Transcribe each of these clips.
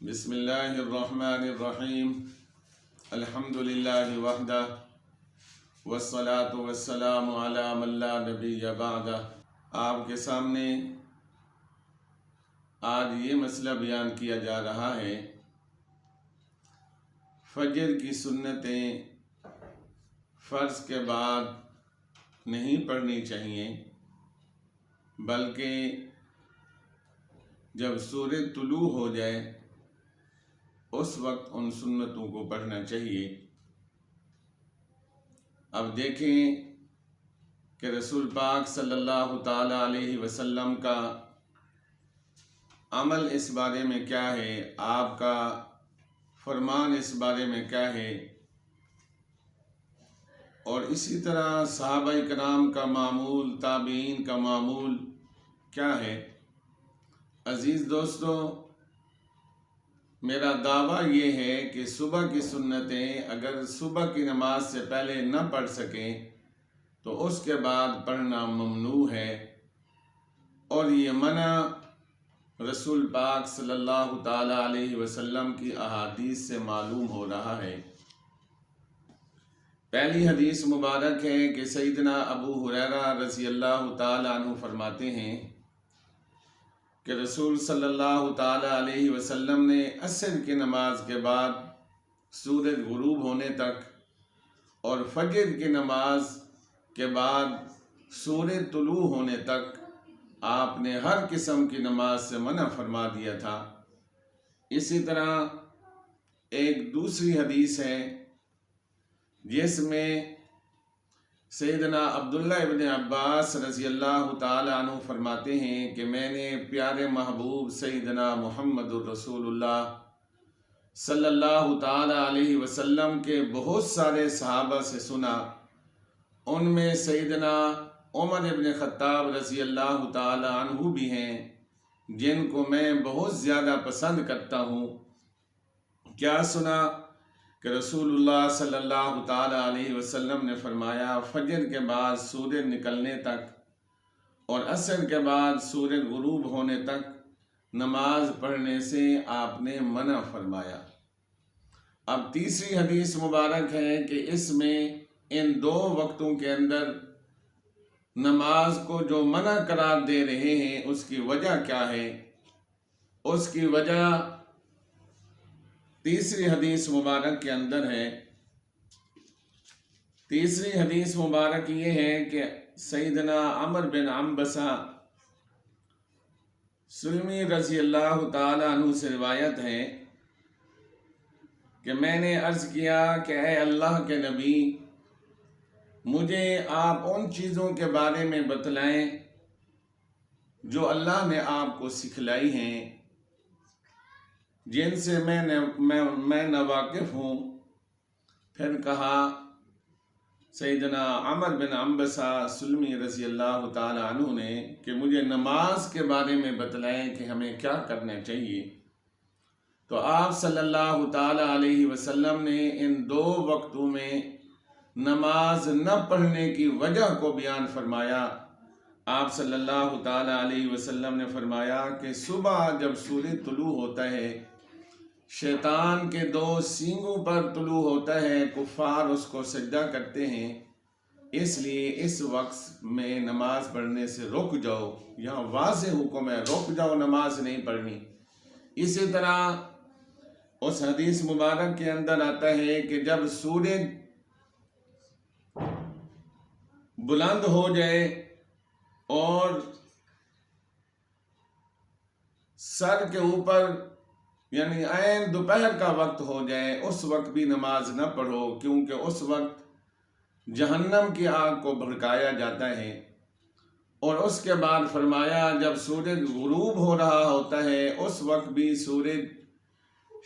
بسم اللہ الرحمن الرحیم الحمد للہ وحدہ والصلاة والسلام علی من لا نبی بعدہ۔ آپ کے سامنے آج یہ مسئلہ بیان کیا جا رہا ہے، فجر کی سنتیں فرض کے بعد نہیں پڑھنی چاہیے، بلکہ جب سورج طلوع ہو جائے اس وقت ان سنتوں کو پڑھنا چاہیے۔ اب دیکھیں کہ رسول پاک صلی اللہ تعالی علیہ وسلم کا عمل اس بارے میں کیا ہے، آپ کا فرمان اس بارے میں کیا ہے، اور اسی طرح صحابہ کرام کا معمول، تابعین کا معمول کیا ہے۔ عزیز دوستو، میرا دعویٰ یہ ہے کہ صبح کی سنتیں اگر صبح کی نماز سے پہلے نہ پڑھ سکیں تو اس کے بعد پڑھنا ممنوع ہے، اور یہ منع رسول پاک صلی اللہ تعالی علیہ وسلم کی احادیث سے معلوم ہو رہا ہے۔ پہلی حدیث مبارک ہے کہ سیدنا ابو ہریرہ رضی اللہ تعالی عنہ فرماتے ہیں کہ رسول صلی اللہ تعالی علیہ وسلم نے عصر کی نماز کے بعد سورج غروب ہونے تک اور فجر کی نماز کے بعد سورج طلوع ہونے تک آپ نے ہر قسم کی نماز سے منع فرما دیا تھا۔ اسی طرح ایک دوسری حدیث ہے جس میں سیدنا عبداللہ ابن عباس رضی اللہ تعالی عنہ فرماتے ہیں کہ میں نے پیارے محبوب سیدنا محمد الرسول اللہ صلی اللہ تعالی علیہ وسلم کے بہت سارے صحابہ سے سنا، ان میں سیدنا عمر ابن خطاب رضی اللہ تعالی عنہ بھی ہیں جن کو میں بہت زیادہ پسند کرتا ہوں۔ کیا سنا کہ رسول اللہ صلی اللہ تعالی علیہ وسلم نے فرمایا فجر کے بعد سورج نکلنے تک اور عصر کے بعد سورج غروب ہونے تک نماز پڑھنے سے آپ نے منع فرمایا۔ اب تیسری حدیث مبارک ہے کہ اس میں ان دو وقتوں کے اندر نماز کو جو منع قرار دے رہے ہیں اس کی وجہ کیا ہے۔ اس کی وجہ تیسری حدیث مبارک کے اندر ہے۔ تیسری حدیث مبارک یہ ہے کہ سیدنا عمر بن عنبسہ سلمی رضی اللہ تعالی عنہ سے روایت ہے کہ میں نے عرض کیا کہ اے اللہ کے نبی، مجھے آپ ان چیزوں کے بارے میں بتلائیں جو اللہ نے آپ کو سکھلائی ہیں، جن سے میں ناواقف ہوں۔ پھر کہا سیدنا عمر بن عنبسہ سلمی رضی اللہ تعالی عنہ نے کہ مجھے نماز کے بارے میں بتلائیں کہ ہمیں کیا کرنا چاہیے۔ تو آپ صلی اللہ تعالی علیہ وسلم نے ان دو وقتوں میں نماز نہ پڑھنے کی وجہ کو بیان فرمایا۔ آپ صلی اللہ تعالی علیہ وسلم نے فرمایا کہ صبح جب سورج طلوع ہوتا ہے، شیطان کے دو سینگوں پر طلوع ہوتا ہے، کفار اس کو سجدہ کرتے ہیں، اس لیے اس وقت میں نماز پڑھنے سے رک جاؤ۔ یہاں واضح حکم ہے، رک جاؤ، نماز نہیں پڑھنی۔ اسی طرح اس حدیث مبارک کے اندر آتا ہے کہ جب سورج بلند ہو جائے اور سر کے اوپر یعنی عین دوپہر کا وقت ہو جائے، اس وقت بھی نماز نہ پڑھو، کیونکہ اس وقت جہنم کی آگ کو بھڑکایا جاتا ہے۔ اور اس کے بعد فرمایا جب سورج غروب ہو رہا ہوتا ہے اس وقت بھی سورج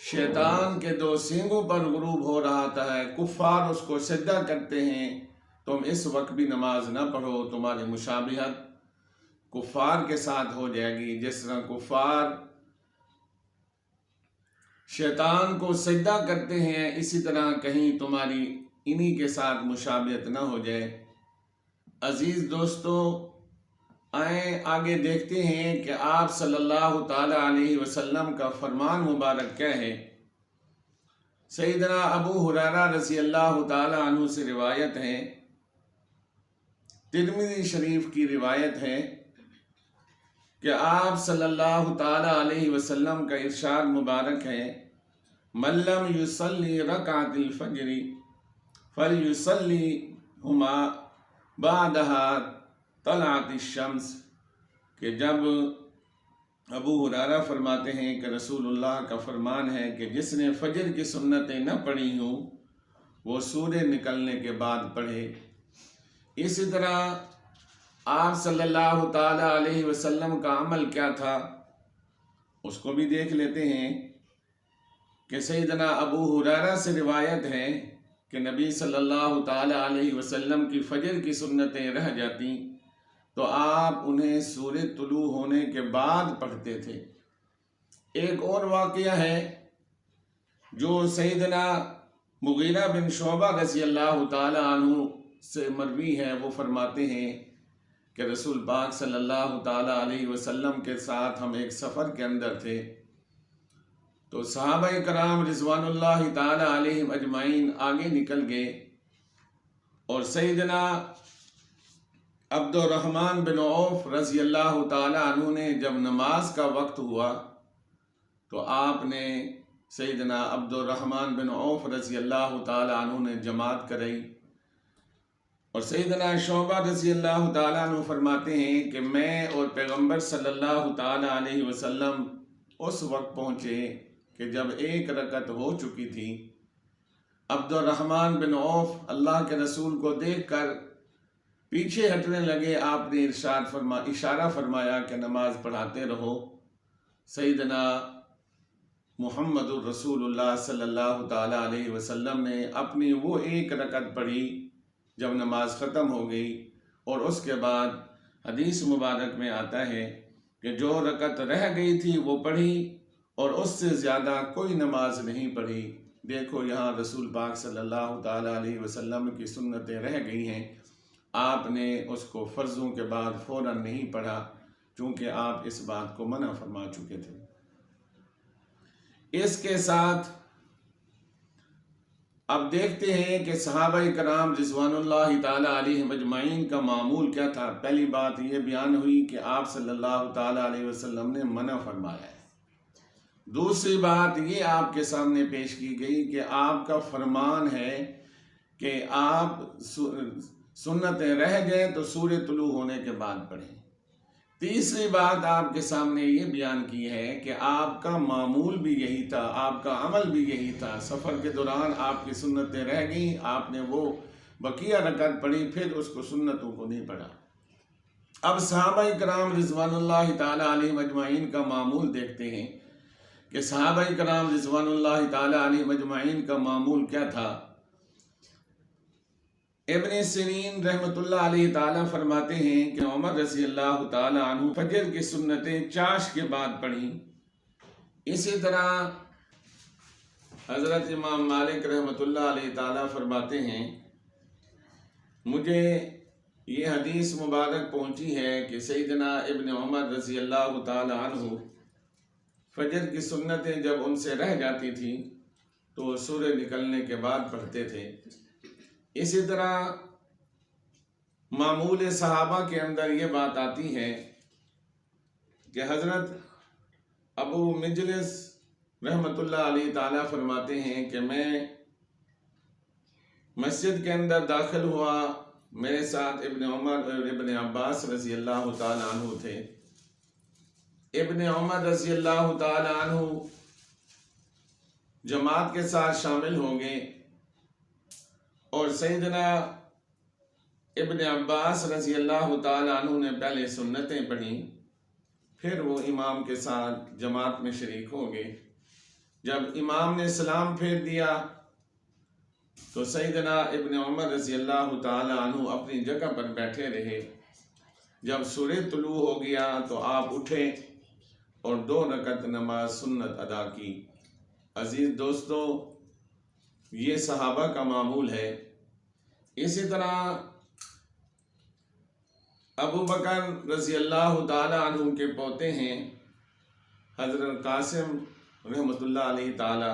شیطان کے دو سینگوں پر غروب ہو رہا ہوتا ہے، کفار اس کو سجدہ کرتے ہیں، تم اس وقت بھی نماز نہ پڑھو، تمہاری مشابہت کفار کے ساتھ ہو جائے گی۔ جس طرح کفار شیطان کو سجدہ کرتے ہیں، اسی طرح کہیں تمہاری انہی کے ساتھ مشابہت نہ ہو جائے۔ عزیز دوستو، آئیں آگے دیکھتے ہیں کہ آپ صلی اللہ تعالی علیہ وسلم کا فرمان مبارک کیا ہے۔ سیدنا ابو ہریرہ رضی اللہ تعالی عنہ سے روایت ہے، ترمذی شریف کی روایت ہے کہ آپ صلی اللہ تعالی علیہ وسلم کا ارشاد مبارک ہے، من لم یصلی رکعت الفجر فلیصلیہما بعدها طلعت الشمس، کہ جب ابو ہریرہ فرماتے ہیں کہ رسول اللہ کا فرمان ہے کہ جس نے فجر کی سنتیں نہ پڑھی ہوں وہ سورج نکلنے کے بعد پڑھے۔ اسی طرح آپ صلی اللہ تعالی علیہ وسلم کا عمل کیا تھا اس کو بھی دیکھ لیتے ہیں کہ سیدنا ابو ہریرہ سے روایت ہے کہ نبی صلی اللہ تعالی علیہ وسلم کی فجر کی سنتیں رہ جاتی تو آپ انہیں سورج طلوع ہونے کے بعد پڑھتے تھے۔ ایک اور واقعہ ہے جو سیدنا مغیرہ بن شعبہ رضی اللہ تعالی عنہ سے مروی ہے، وہ فرماتے ہیں کہ رسول پاک صلی اللہ تعالی علیہ وسلم کے ساتھ ہم ایک سفر کے اندر تھے، تو صحابہ کرام رضوان اللہ تعالی علیہم اجمعین آگے نکل گئے، اور سیدنا عبد الرحمن بن عوف رضی اللہ تعالی عنہ نے جب نماز کا وقت ہوا تو آپ نے سیدنا عبد الرحمن بن عوف رضی اللہ تعالی عنہ نے جماعت کرائی، اور سیدنا شعبہ رضی اللہ تعالی عنہ فرماتے ہیں کہ میں اور پیغمبر صلی اللہ تعالی علیہ وسلم اس وقت پہنچے کہ جب ایک رکعت ہو چکی تھی۔ عبد الرحمن بن عوف اللہ کے رسول کو دیکھ کر پیچھے ہٹنے لگے، آپ نے اشارہ فرمایا کہ نماز پڑھاتے رہو۔ سیدنا محمد الرسول اللہ صلی اللہ تعالی علیہ وسلم نے اپنی وہ ایک رکعت پڑھی جب نماز ختم ہو گئی، اور اس کے بعد حدیث مبارک میں آتا ہے کہ جو رکعت رہ گئی تھی وہ پڑھی اور اس سے زیادہ کوئی نماز نہیں پڑھی۔ دیکھو یہاں رسول پاک صلی اللہ تعالی علیہ وسلم کی سنتیں رہ گئی ہیں، آپ نے اس کو فرضوں کے بعد فوراً نہیں پڑھا چونکہ آپ اس بات کو منع فرما چکے تھے۔ اس کے ساتھ اب دیکھتے ہیں کہ صحابہ کرام رضوان اللہ تعالی علیہم اجمعین کا معمول کیا تھا۔ پہلی بات یہ بیان ہوئی کہ آپ صلی اللہ تعالی علیہ وسلم نے منع فرمایا ہے۔ دوسری بات یہ آپ کے سامنے پیش کی گئی کہ آپ کا فرمان ہے کہ آپ سنتیں رہ گئے تو سورج طلوع ہونے کے بعد پڑھیں۔ تیسری بات آپ کے سامنے یہ بیان کی ہے کہ آپ کا معمول بھی یہی تھا، آپ کا عمل بھی یہی تھا۔ سفر کے دوران آپ کی سنتیں رہ گئیں، آپ نے وہ بقیہ رکعت پڑھی، پھر اس کو سنتوں کو نہیں پڑھا۔ اب صحابہ کرام رضوان اللہ تعالی علیہم اجمعین کا معمول دیکھتے ہیں کہ صحابہ کرام رضوان اللہ تعالی علیہم اجمعین کا معمول کیا تھا۔ ابن سیرین رحمۃ اللہ علیہ تعالی فرماتے ہیں کہ عمر رضی اللہ تعالی عنہ فجر کی سنتیں چاش کے بعد پڑھیں۔ اسی طرح حضرت امام مالک رحمۃ اللہ علیہ تعالی فرماتے ہیں مجھے یہ حدیث مبارک پہنچی ہے کہ سیدنا ابن عمر رضی اللہ تعالی عنہ فجر کی سنتیں جب ان سے رہ جاتی تھیں تو سورج نکلنے کے بعد پڑھتے تھے۔ اسی طرح معمول صحابہ کے اندر یہ بات آتی ہے کہ حضرت ابو مجلس رحمۃ اللہ علیہ تعالی فرماتے ہیں کہ میں مسجد کے اندر داخل ہوا، میرے ساتھ ابن عمر اور ابن عباس رضی اللہ تعالی عنہ تھے۔ ابن عمر رضی اللہ تعالی عنہ جماعت کے ساتھ شامل ہوں گے، اور سیدنا ابن عباس رضی اللہ تعالی عنہ نے پہلے سنتیں پڑھیں، پھر وہ امام کے ساتھ جماعت میں شریک ہوں گے۔ جب امام نے سلام پھیر دیا تو سیدنا ابن عمر رضی اللہ تعالی عنہ اپنی جگہ پر بیٹھے رہے۔ جب سورج طلوع ہو گیا تو آپ اٹھے اور 2 رکعت نماز سنت ادا کی۔ عزیز دوستو، یہ صحابہ کا معمول ہے۔ اسی طرح ابو بکر رضی اللہ تعالی عنہ کے پوتے ہیں حضرت قاسم رحمۃ اللہ علیہ تعالی،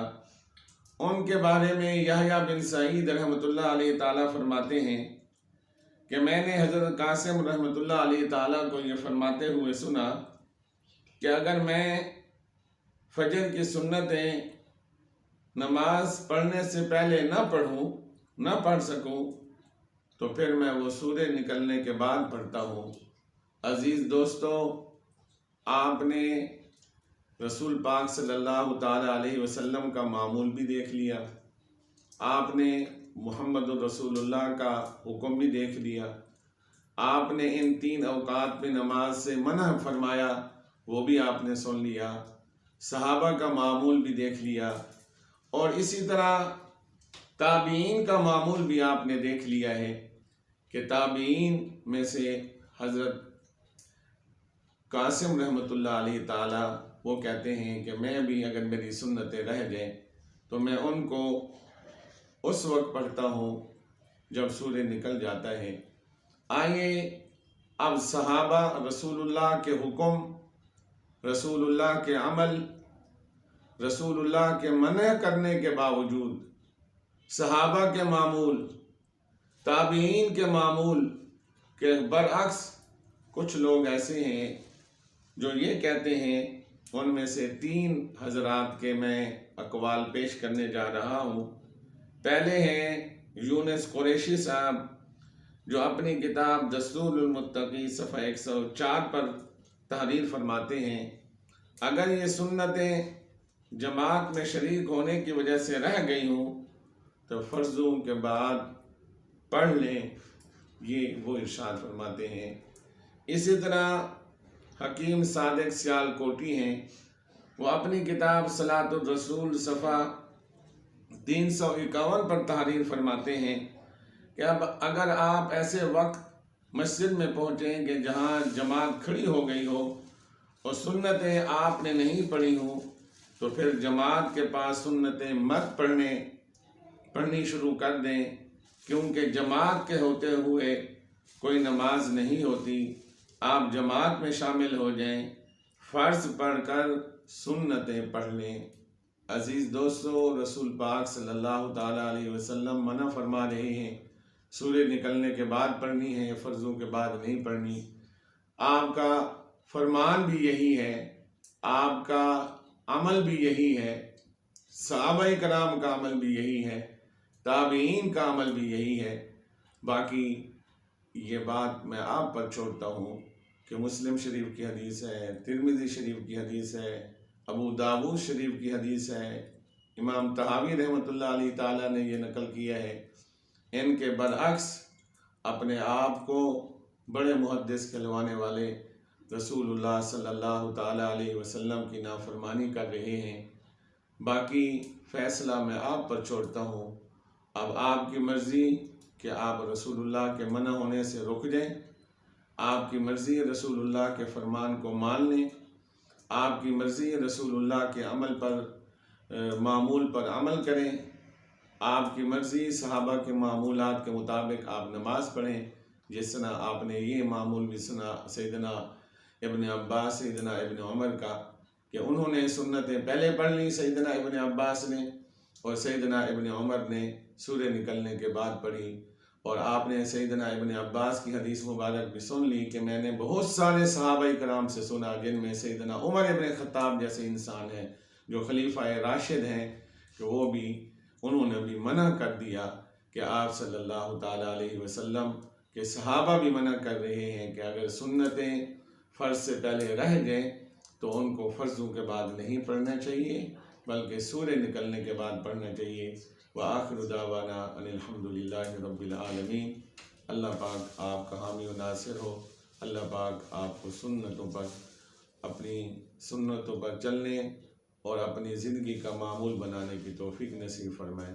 ان کے بارے میں یحییٰ بن سعید رحمۃ اللہ علیہ تعالی فرماتے ہیں کہ میں نے حضرت قاسم رحمۃ اللہ علیہ تعالی کو یہ فرماتے ہوئے سنا کہ اگر میں فجر کی سنتیں نماز پڑھنے سے پہلے نہ پڑھ سکوں تو پھر میں وہ سورج نکلنے کے بعد پڑھتا ہوں۔ عزیز دوستو، آپ نے رسول پاک صلی اللہ تعالی علیہ وسلم کا معمول بھی دیکھ لیا، آپ نے محمد الرسول اللہ کا حکم بھی دیکھ لیا، آپ نے ان 3 اوقات میں نماز سے منع فرمایا وہ بھی آپ نے سن لیا، صحابہ کا معمول بھی دیکھ لیا، اور اسی طرح تابعین کا معمول بھی آپ نے دیکھ لیا ہے کہ تابعین میں سے حضرت قاسم رحمۃ اللہ علیہ تعالی وہ کہتے ہیں کہ میں بھی اگر میری سنتیں رہ جائیں تو میں ان کو اس وقت پڑھتا ہوں جب سورج نکل جاتا ہے۔ آئیے اب صحابہ رسول اللہ کے حکم، رسول اللہ کے عمل، رسول اللہ کے منع کرنے کے باوجود صحابہ کے معمول، تابعین کے معمول کے برعکس کچھ لوگ ایسے ہیں جو یہ کہتے ہیں، ان میں سے 3 حضرات کے میں اقوال پیش کرنے جا رہا ہوں۔ پہلے ہیں یونس قریشی صاحب، جو اپنی کتاب دستور المتقی صفحہ 104 پر تحریر فرماتے ہیں اگر یہ سنتیں جماعت میں شریک ہونے کی وجہ سے رہ گئی ہوں تو فرضوں کے بعد پڑھ لیں، یہ وہ ارشاد فرماتے ہیں۔ اسی طرح حکیم صادق سیالکوٹی ہیں، وہ اپنی کتاب صلاۃ الرسول صفحہ 351 پر تحریر فرماتے ہیں کہ اب اگر آپ ایسے وقت مسجد میں پہنچیں کہ جہاں جماعت کھڑی ہو گئی ہو اور سنتیں آپ نے نہیں پڑھی ہوں تو پھر جماعت کے پاس سنتیں مت پڑھنی شروع کر دیں، کیونکہ جماعت کے ہوتے ہوئے کوئی نماز نہیں ہوتی۔ آپ جماعت میں شامل ہو جائیں، فرض پڑھ کر سنتیں پڑھ لیں۔ عزیز دوستو، رسول پاک صلی اللہ تعالیٰ علیہ وسلم منع فرما رہے ہیں سورج نکلنے کے بعد پڑھنی ہے، فرضوں کے بعد نہیں پڑھنی۔ آپ کا فرمان بھی یہی ہے، آپ کا عمل بھی یہی ہے، صحابہ کرام کا عمل بھی یہی ہے، تابعین کا عمل بھی یہی ہے۔ باقی یہ بات میں آپ پر چھوڑتا ہوں کہ مسلم شریف کی حدیث ہے، ترمذی شریف کی حدیث ہے، ابو داؤد شریف کی حدیث ہے، امام طحاوی رحمۃ اللہ علیہ تعالیٰ نے یہ نقل کیا ہے، ان کے برعکس اپنے آپ کو بڑے محدث کہلوانے والے رسول اللہ صلی اللہ تعالیٰ علیہ وسلم کی نافرمانی کر رہے ہیں۔ باقی فیصلہ میں آپ پر چھوڑتا ہوں، اب آپ کی مرضی کہ آپ رسول اللہ کے منع ہونے سے رک جائیں، آپ کی مرضی رسول اللہ کے فرمان کو مان لیں، آپ کی مرضی رسول اللہ کے معمول پر عمل کریں، آپ کی مرضی صحابہ کے معمولات کے مطابق آپ نماز پڑھیں، جس طرح آپ نے یہ معمول بھی سنا سیدنا ابن عباس، سیدنا ابن عمر کا، کہ انہوں نے سنتیں پہلے پڑھ لی سیدنا ابن عباس نے، اور سیدنا ابن عمر نے سورج نکلنے کے بعد پڑھی، اور آپ نے سیدنا ابن عباس کی حدیث مبارک بھی سن لی کہ میں نے بہت سارے صحابہ کرام سے سنا، جن میں سیدنا عمر ابن خطاب جیسے انسان ہیں جو خلیفہ راشد ہیں، کہ وہ بھی انہوں نے بھی منع کر دیا کہ آپ صلی اللہ تعالیٰ علیہ وسلم کے صحابہ بھی منع کر رہے ہیں کہ اگر سنتیں فرض سے پہلے رہ جائیں تو ان کو فرضوں کے بعد نہیں پڑھنا چاہیے بلکہ سورج نکلنے کے بعد پڑھنا چاہیے۔ وآخر دعوانا ان الحمدللہ رب العالمین۔ اللہ پاک آپ کا حامی و ناصر ہو، اللہ پاک آپ کو اپنی سنتوں پر چلنے اور اپنی زندگی کا معمول بنانے کی توفیق نصیب فرمائے۔